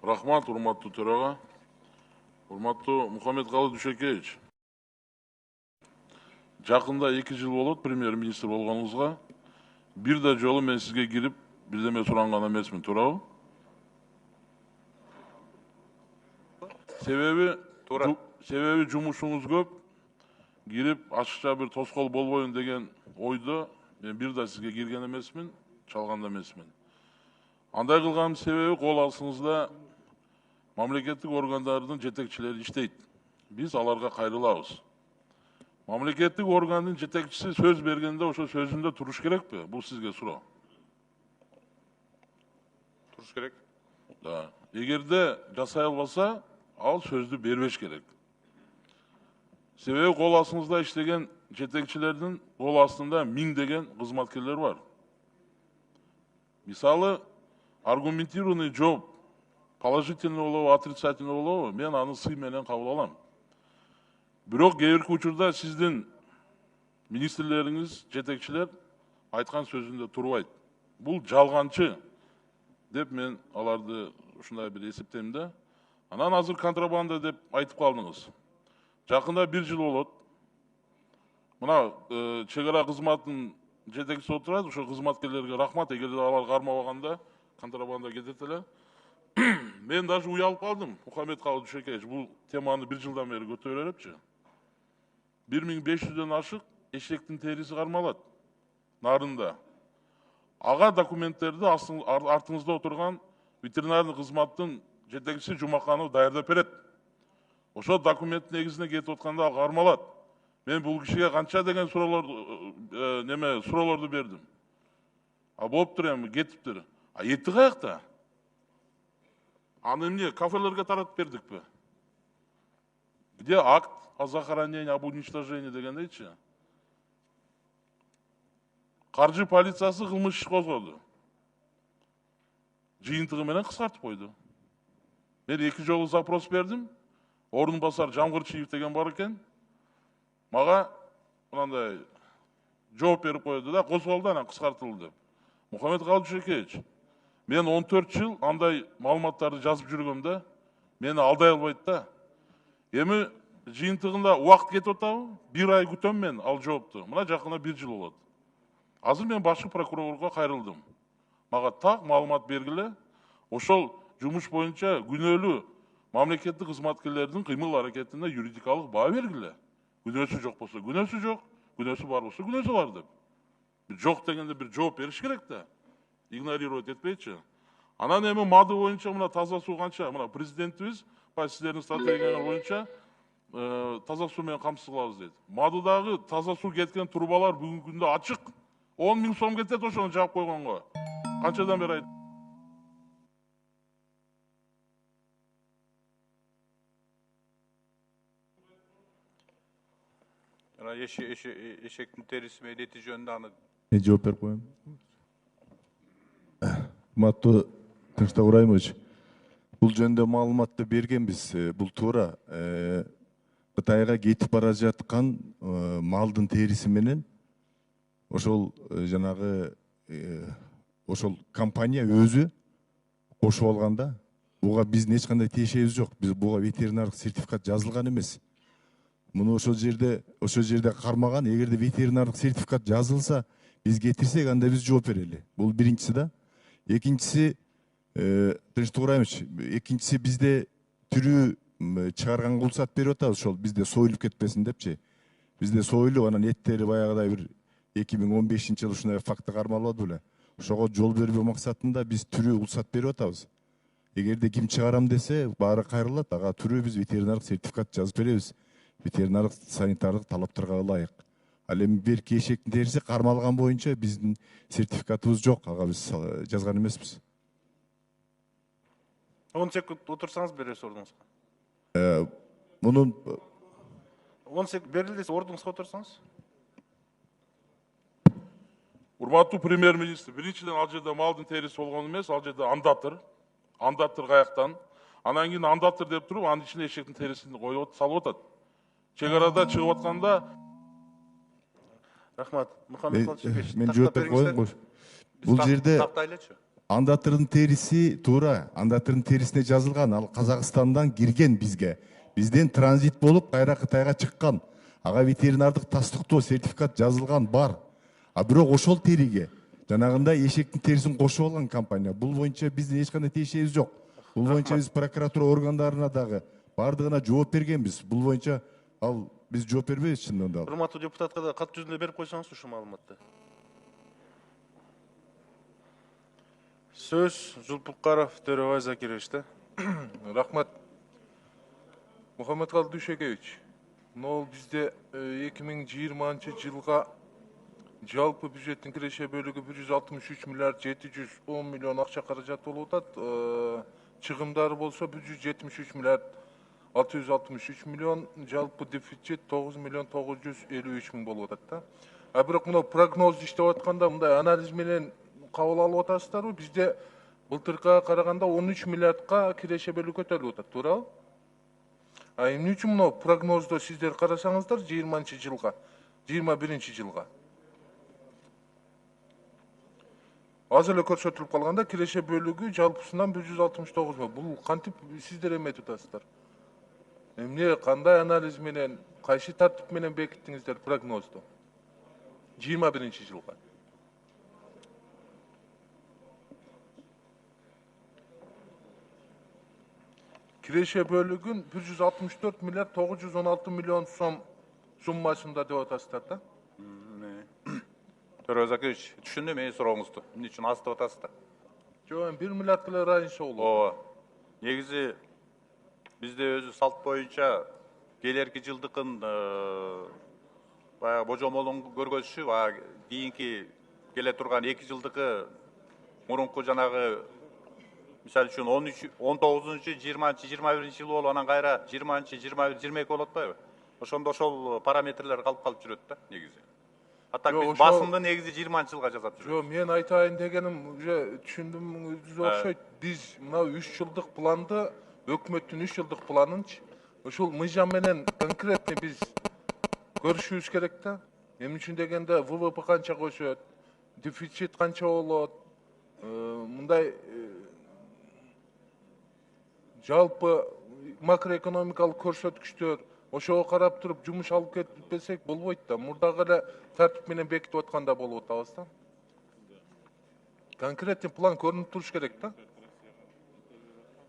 Рахмат, урматтуу төрага. Урматтуу Мухаммедкалы Дүйшөкеевич. Жакында 2 жыл болот премьер-министр болгонуңузга. Бир да жолу мен сизге кирип бирдеме суранган эмесмин, туурабы? Себеби жумушуңуз көп. Кирип ашыкча бир тоскоол болбойм деген ойдо мен бир да сизге кирген эмесмин, чалган эмесмин. Андай кылганымдын себеби кол астыңызда мамлекеттик органдардын жетекчилери иштейт. Биз аларга кайрылабыз. Мамлекеттик органдын жетекчиси сөз бергенде ошо сөзүндө туруш керекпи? Бул сизге суроо. Туруш керек. Да. Эгерде жасай албаса, ал сөздү бербеш керек. Себеби кол астыңызда иштеген жетекчилердин кол астында миңдеген кызматкерлер бар. Мисалы, аргументированный жооп положительный болобу, отрицательный болобу, мен аны сый менен кабыл алам. Бирок кээ бирки учурда сиздин министрлериңиз, жетекчилер айткан сөзүндө турбайт. Бул жалганчы деп мен аларды ушундай бир эсептейм да. Анан азыр контрабанда деп айтып калдыңыз. Жакында 1 жыл болот. Мына чек ара кызматынын жетекчиси отурат, ошо кызматкерлерге рахмат, эгерде алар кармабаганда контрабанда кетет эле. Мен даже уялып калдым, Мухаммедкалы Дүйшөкеевич, бул теманы 1 жылдан бери көтөрө берипчи. 1500дөн ашык эшектин териси кармалат нарында. Ага документтерди артыңызда отурган ветеринардык кызматтын жетекчиси Жумаканов даярдап берет. Ошо документтин негизине кетип атканда ал кармалат. Мен бул кишиге канча деген суроолорду бердим. А болуптур эми, кетиптир. А эти каякта? Аны эмне кафелерге таратып бердикпи? Где акт о захоронении, об уничтожении дегендейчи? Каржы полициясы кылмыш иш козгоду. Жыйынтыгы менен кыскартып койду. Мен 2 жолу запрос бердим. Орун басар Жамгырчиев деген бар экен. Мага мындай жооп берип койду да, козголду, анан кыскартылды деп. Мухаммедкалы Дүйшөкеевич, мен 14 жыл андай маалыматтарды жазып жүргөм да, мени алдай албайт да. Эми жыйынтыгында убакыт кетип атабы? 1 ай күтөм мен ал жоопту. Мына жакында 1 жыл болот. Азыр мен башкы прокурорго кайрылдым. Мага так маалымат бергиле. Ошол жумуш боюнча күнөөлүү мамлекеттик кызматкерлердин кыймыл аракетине юридикалык баа бергиле. Күнөөсү жок болсо күнөөсү жок, күнөөсү бар болсо күнөөсү бар деп. Жок дегенде бир жооп бериш керек да. Игнорировать этпейчи. Анан эми мады боюнча мына таза суу канча? Мына президентибиз сиздердин стратегияңар боюнча таза суу менен камсыз кылабыз дейт. Мадыдагы таза суу кеткен трубалар бүгүнкү күндө ачык. 10 000 сом кетет ошону жаап койгонго. Канчадан бери айт. Эшектин териси менен эти жөнүндө аны мен жооп берип коем. Урматтуу Тынчтак Ыбрайымович, бул жөнүндө маалыматты бергенбиз. Бул туура. Кытайга кетип бара жаткан малдын териси менен ошол жанагы ошол компания өзү кошуп алганда, буга биздин эч кандай тиешебиз жок. Биз буга ветеринардык сертификат жазылган эмес. Муну ошол жерде кармаган. Эгерде ветеринардык сертификат жазылса, биз кетирсек, анда биз жооп берели. Бул биринчиси да. Экинчиси, Тынчтак Ыбрайымович, экинчиси бизде түрү чыгарганга уруксат берип атабыз, ошол бизде союлуп кетпесин депчи. Бизде союлуп, анан эттери баягыдай бир 2015-жылы ушундай факты кармалбады беле. Ошого жол бербөө максатында биз түрү уруксат берип атабыз. Эгерде ким чыгарам десе, баары кайрылат. Ага түрү биз ветеринардык сертификат жазып беребиз. Ветеринардык санитардык талаптарга ылайык. Ал эми берки эшектин териси кармалган боюнча биздин сертификатыбыз жок. Ага биз жазган эмеспиз. 10 секунд отурсаңыз бересиз ордуңузга. Мунун 10 секунд берилди, ордуңузга отурсаңыз. Урматтуу премьер-министр, биринчиден ал жерде малдын терisi болгон эмес, ал жерде андатыр. Андатыр каяктан. Анан кийин андатыр деп туруп, анын ичине эшектин терисин коюп салып атат. Чек арада чыгып атканда. Рахмат. Мухаммедкалы Дүйшөкеевич, мен жооп берип коеюн. Бул жерде тактайлычы. Андатырдын териси туура, андатырдын терисине жазылган, ал Казакстандан кирген бизге. Бизден транзит болуп кайра Кытайга чыккан. Ага ветеринардык тастыктоо сертификат жазылган бар. А бирок ошол териге жанагындай эшектин терисин кошуп алган компания. Бул боюнча биздин эч кандай тиешебиз жок. Бул боюнча биз прокуратура органдарына дагы бардыгына жооп бергенбиз. Бул боюнча ал биз жооп бербейбиз чындыгында дагы. Урматтуу депутатка да кат жүзүндө берип койсоңуз ушул маалыматты. Сөз Жулпукаров Төрөбай Закировичте. Рахмат. Мухаммедкалый Дүйшекевич, мынау бизде 2020 жылга жалпы бюджеттин киреше бөлүгү 163 миллиард 710 миллион акча каражат болуп атат. Чыгымдары болсо 173 миллиард 663 миллион, жалпы дефицит 9 миллион 953 миң болуп атат да. А бирок мынау прогноз иштеп атканда мындай анализ менен кабыл алып атасыздарбы? Бизде былтыркыга караганда 13 миллиардка киреше бөлүгү көтөрүлүп атат, туурабы? А эмне үчүн мынау прогноздо сиздер карасаңыздар 20 жылга, 21 жылга азыр эле көрсөтүлүп калганда киреше бөлүгү жалпысынан 169 миң. Бул кантип сиздер эметип атасыздар? Эмне, кандай анализ менен, кайсы тартип менен бекиттиңиздер прогнозду 21 жылга? Киреше бөлүгүн 164 миллиард 916 миллион сом суммасында деп атасыздар да? Төрөбай Закирович, түшүндүм менин сурооңузду. Эмне үчүн аз деп атасыздар? Жок, 1 миллиард эле раньше болот. Ооба. Негизи бизде өзү салт боюнча келерки жылдыкын баягы божомолун көргөзүшү, баягы кийинки келе турган 2 жылдыкы мурунку жанагы мисалы үчүн 19-20, 21 жыл болуп анан кайра 20, 21, 22 болот атпайбы? Ошондо ошол параметрлер калып жүрөт да негизи. А так биз басымды негизи 20 жылга жасап жүрөбүз. Жок, мен айтайын дегеним уже түшүндүмүңүз окшойт. Биз мына 3 жылдык планды, өкмөттүн 3 жылдык планынчы ушул мыйзам менен конкретный биз көрүшүбүз керек да. Эмне үчүн дегенде ВВП канча өсөт, дефицит канча болот, мындай жалпы макроэкономикалык көрсөткүчтөр ошого карап туруп жумуш алып кетпесек болбойт да. Мурдагы эле тартип менен бекитип атканда болуп атабыз да. Конкретный план көрүнүп туруш керек да.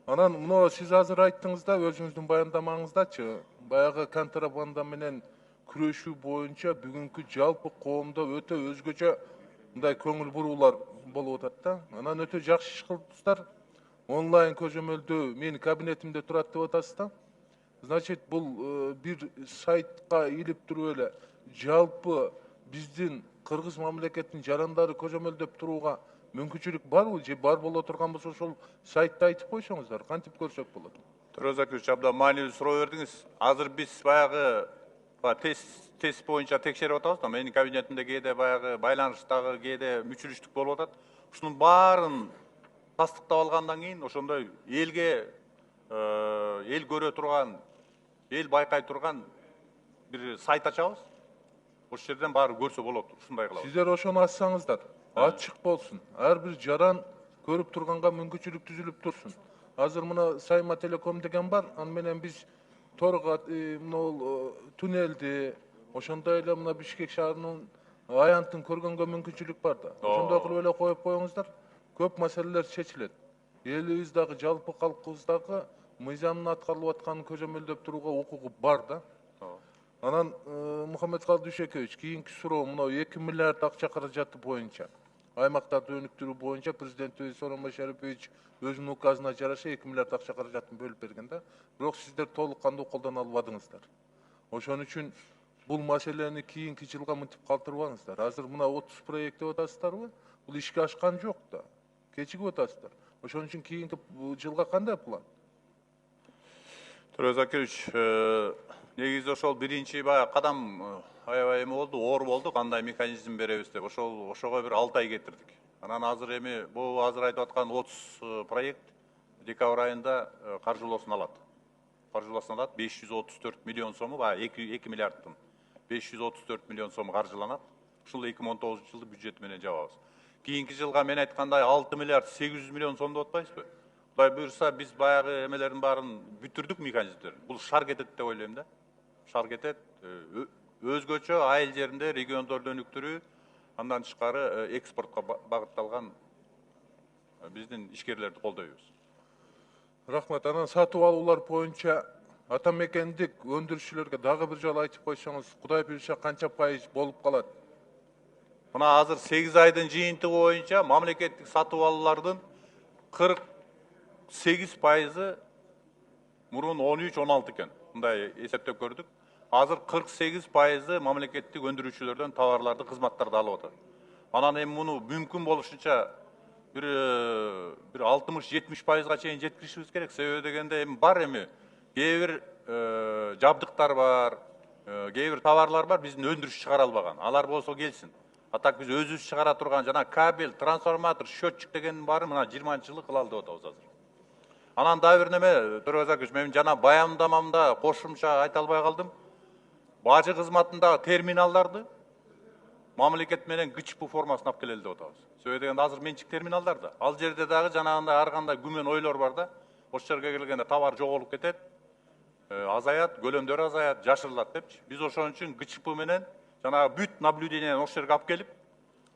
Анан мына сиз азыр айттыңыз да өзүңүздүн баяндамаңыздачы, баягы контрабанда менен күрөшүү боюнча бүгүнкү жалпы коомдо өтө өзгөчө мындай көңүл буруулар болуп атат да. Анан өтө жакшы иш кылыптсыздар. Онлайн көзөмөлдөө менин кабинетимде турат деп атасыз да. Значит, бул бир сайтка илип туруп эле жалпы биздин кыргыз мамлекетинин жарандары көзөмөлдөп турууга мүмкүнчүлүк барбы же бар боло турган болсо ошол сайтты айтып койсоңуздар, кантип көрсөк болот? Төрөбай Закирович, абдан маанилүү суроо бердиңиз. Азыр биз баягы тест боюнча текшерип атабыз да. Менин кабинетимде кээде баягы байланыштагы кээде мүчүлүштүк болуп атат. Ушунун баарын тастыктап алгандан кийин ошондой элге эл көрө турган, эл байкай турган бир сайт ачабыз. Ошол жерден баары көрсө болот. Ушундай кылабыз. Сиздер ошону ачсаңыздар, ачык болсун. Ар бир жаран көрүп турганга мүмкүнчүлүк түзүлүп турсун. Азыр мына Сайма Телеком деген бар, аны менен биз торго мына туннелди, ошондой эле мына Бишкек шаарынын аянтын көргөнгө мүмкүнчүлүк бар да. Ошондой кылып эле коюп коюңуздар, көп маселелер чечилет. Элибиз дагы, жалпы калкыбыз дагы мыйзамдын аткарылып атканын көзөмөлдөп турууга укугу бар да. Анан Мухаммедкалый Дүйшекевич, кийинки суроо мына 2 миллиард акча каражаты боюнча, аймактарды өнүктүрүү боюнча президентибиз Сооронбай Шарипович өзүнүн указына жараша 2 миллиард акча каражатын бөлүп берген да. Бирок сиздер толук кандуу колдоно албадыңыздар. Ошон үчүн бул маселени кийинки жылга мынтип калтырбаңыздар. Азыр мына 30 проект деп атасыздарбы? Бул ишке ашкан жок да. Кечигип атасыздар. Ошон үчүн кийинки жылга кандай план? Төрөбай Закирович, негизи ошол биринчи баягы кадам аябай эме болду, оор болду, кандай механизм беребиз деп. Ошого бир 6 ай кетирдик. Анан азыр эми бул азыр айтып аткан 30 проект декабрь айында каржылоосун алат. 534 миллион сому, баягы 2 миллиардтын 534 миллион сому каржыланат. Ушул 2019 жылды бюджет менен жабабыз. кийинки жылга мен айткандай 6 миллиард 800 миллион сомдоп атпайбызбы? Кудай буюрса биз баягы эмелердин баарын бүтүрдүк механизмдерин. Бул шар кетет деп ойлойм да. Шар кетет. Өзгөчө айыл жеринде региондорду өнүктүрүү, андан тышкары экспортко багытталган биздин ишкерлерди колдойбуз. Рахмат. Анан сатып алуулар боюнча ата мекендик өндүрүшчүлөргө дагы бир жолу айтып койсоңуз, Кудай буюрса канча пайыз болуп калат? Мына азыр 8 айдын жыйынтыгы боюнча мамлекеттик сатып алуулардын 48% мурун 13-16 экен. Мындай эсептеп көрдүк. Азыр 48% мамлекеттик өндүрүүчүлөрдөн товарларды, кызматтарды алып атат. Анан эми муну мүмкүн болушунча bir 60-70%га чейин жеткиришибиз керек. Себеби дегенде эми бар эми кээ бир жабдыктар бар, кээ бир товарлар бар, биздин өндүрүш чыгара албаган. Алар болсо келсин. А так биз өзүбүз чыгара турган жана кабель, трансформатор, счетчик дегендин баары мына 20-жылы кылалы деп атабыз азыр. Анан дагы бир неме, Төрөбай Закович, мен жана баяндамамда кошумча айта албай калдым. Бажы кызматындагы терминалдарды мамлекет менен ГЧП формасына алып келели деп атабыз. Себеби дегенде азыр менчик терминалдарда. Ал жерде дагы жанагындай ар кандай күмөн ойлор бар да. Ошол жерге келгенде товар жоголуп кетет, азаят, көлөмдөр азаят, жашырылат депчи. Биз ошон үчүн ГЧП менен жанагы бүт наблюдениени ошол жерге алып келип,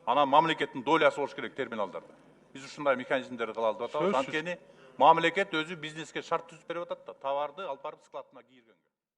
анан мамлекеттин долясы болуш керек терминалдарда. Биз ушундай механизмдерди кылалы деп атабыз. Анткени мамлекет өзү бизнеске шарт түзүп берип атат да, товарды алып барып складына кийиргенге.